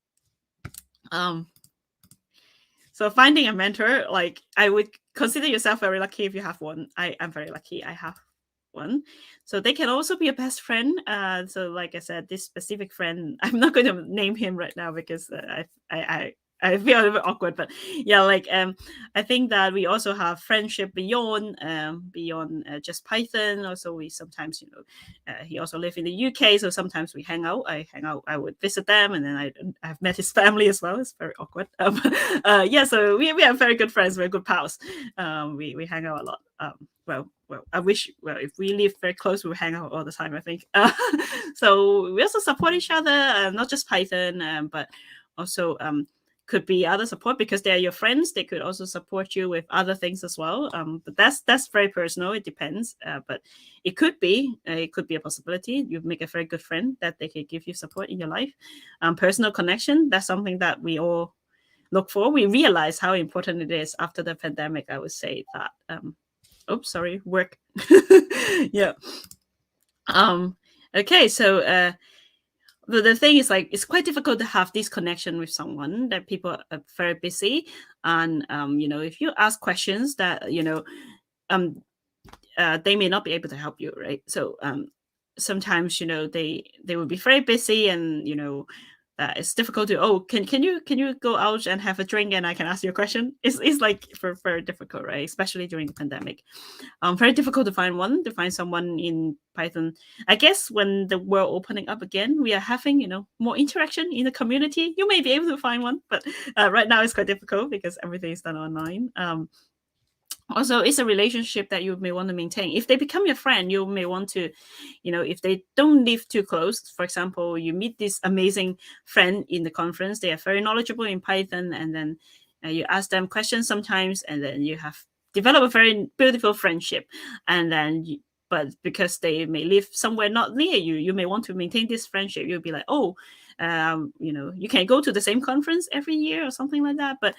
So finding a mentor, like I would consider yourself very lucky if you have one. I'm very lucky. I have one. So they can also be a best friend. So like I said, this specific friend, I'm not going to name him right now because I feel a little bit awkward, but yeah, like I think that we also have friendship beyond just Python. Also, we sometimes he also live in the UK, so sometimes we hang out. I would visit them, and then I've met his family as well. It's very awkward. Yeah, so we have very good friends. We're good pals. We hang out a lot. Well, I wish. Well, if we live very close, we would hang out all the time. I think. So we also support each other, not just Python, but also could be other support because they're your friends. They could also support you with other things as well. But that's very personal. It depends. But it could be a possibility. You make a very good friend that they could give you support in your life. Personal connection. That's something that we all look for. We realize how important it is after the pandemic. I would say that. Oops, sorry, work. Yeah. Okay, so the thing is, like, it's quite difficult to have this connection with someone that people are very busy, and if you ask questions that they may not be able to help you, right? So sometimes they will be very busy, and it's difficult to, oh, can you go out and have a drink and I can ask you a question. It's like very difficult, right? Especially during the pandemic. Very difficult to find someone in Python. I guess when the world opening up again, we are having more interaction in the community. You may be able to find one, but right now it's quite difficult because everything is done online. Also, it's a relationship that you may want to maintain. If they become your friend, you may want to, if they don't live too close, for example, you meet this amazing friend in the conference, they are very knowledgeable in Python, and then you ask them questions sometimes, and then you have developed a very beautiful friendship. And then, but because they may live somewhere not near you, you may want to maintain this friendship. You'll be like, oh, you can go to the same conference every year or something like that. But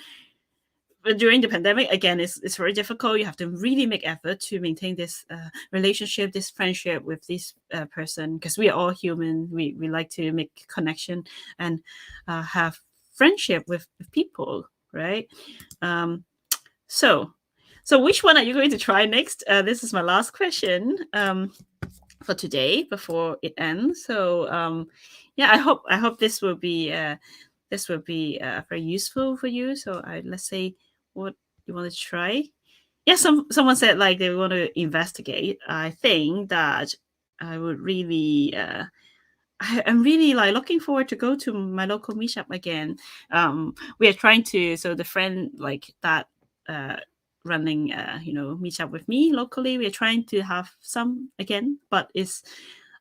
during the pandemic, again, it's very difficult. You have to really make effort to maintain this relationship, this friendship with this person, because we are all human. We like to make connection and have friendship with people, right? So which one are you going to try next? This is my last question for today before it ends. So yeah, I hope this will be very useful for you. So let's say what you want to try. Yeah, someone said like they want to investigate. I think that I would really I'm really like looking forward to go to my local meetup again. We are trying to, so the friend like that running meetup with me locally, we're trying to have some again, but it's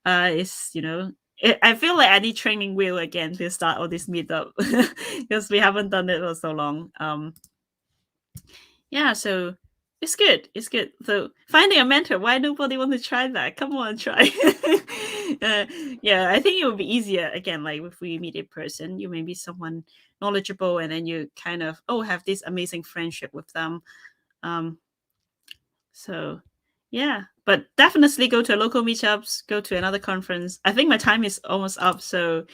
I feel like I need training wheel again to start all this meetup because we haven't done it for so long. Yeah, so it's good. It's good. So finding a mentor, why nobody want to try that? Come on, try. Yeah, I think it would be easier again. Like if we meet in person, you may be someone knowledgeable, and then you kind of have this amazing friendship with them. So yeah, but definitely go to local meetups, go to another conference. I think my time is almost up. So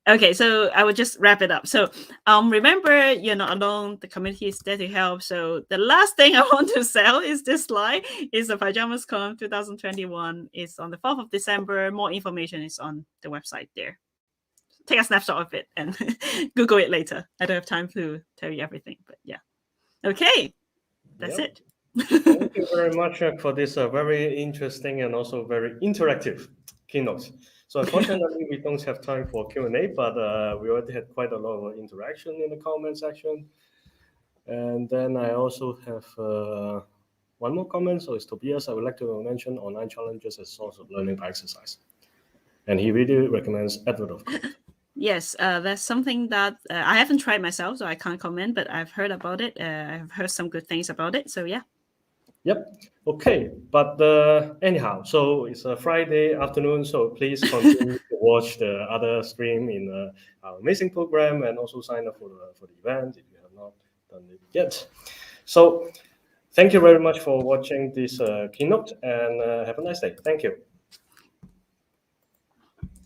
okay, so I will just wrap it up. So remember, you're not alone. The community is there to help. So the last thing I want to sell is this slide. Is the PyJamasCon 2021. It's on the 4th of December. More information is on the website there. Take a snapshot of it and Google it later. I don't have time to tell you everything, but yeah. Okay, that's it. Thank you very much for this very interesting and also very interactive keynote. So unfortunately, we don't have time for Q&A, but we already had quite a lot of interaction in the comment section. And then I also have one more comment. So it's Tobias. I would like to mention online challenges as a source of learning by exercise. And he really recommends Advert of Code. Yes, that's something that I haven't tried myself, so I can't comment, but I've heard about it. I've heard some good things about it. So yeah. Yep. Okay. But anyhow, so it's a Friday afternoon, so please continue to watch the other stream in our amazing program and also sign up for the event if you have not done it yet. So thank you very much for watching this keynote and have a nice day. Thank you.